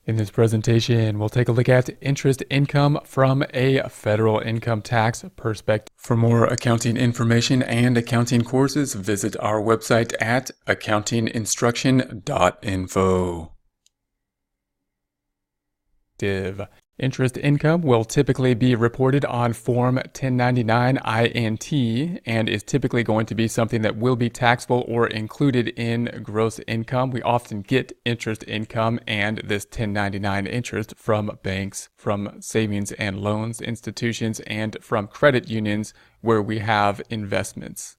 In this presentation, we'll take a look at interest income from a federal income tax perspective. For more accounting information and accounting courses, visit our website at accountinginstruction.info. Interest income will typically be reported on Form 1099 INT and is typically going to be something that will be taxable or included in gross income. We often get interest income and this 1099 interest from banks, from savings and loans institutions, and from credit unions where we have investments.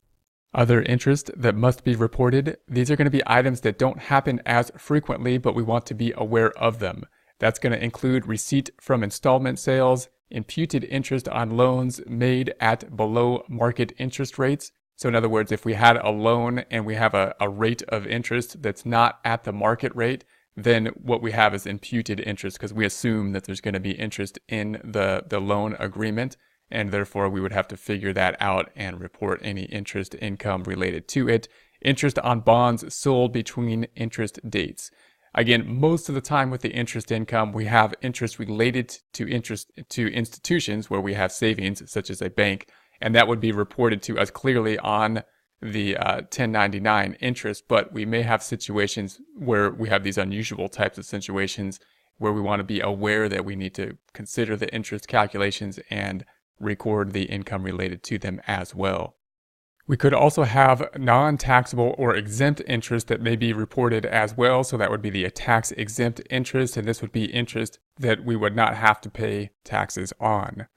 Other interest that must be reported, these are going to be items that don't happen as frequently, but we want to be aware of them. That's going to include receipt from installment sales, imputed interest on loans made at below market interest rates. So in other words, if we had a loan and we have a rate of interest that's not at the market rate, then what we have is imputed interest because we assume that there's going to be interest in the loan agreement, and therefore we would have to figure that out and report any interest income related to it. Interest on bonds sold between interest dates. Again, most of the time with the interest income, we have interest related to institutions where we have savings, such as a bank, and that would be reported to us clearly on the 1099 interest. But we may have situations where we have these unusual types of situations where we want to be aware that we need to consider the interest calculations and record the income related to them as well. We could also have non-taxable or exempt interest that may be reported as well. So that would be the tax-exempt interest, and this would be interest that we would not have to pay taxes on.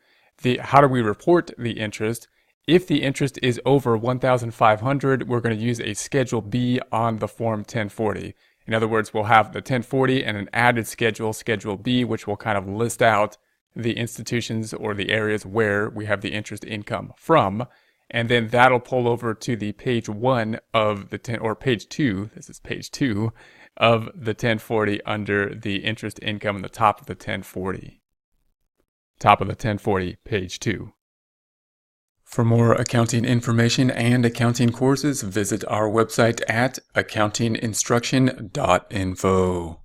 How do we report the interest? If the interest is over $1,500, we're going to use a Schedule B on the Form 1040. In other words, we'll have the 1040 and an added schedule, Schedule B, which will kind of list out the institutions or the areas where we have the interest income from. And then that'll pull over to the page 1 of the page 2. This is page 2 of the 1040 under the interest income in the top of the 1040. Top of the 1040, page 2. For more accounting information and accounting courses, visit our website at accountinginstruction.info.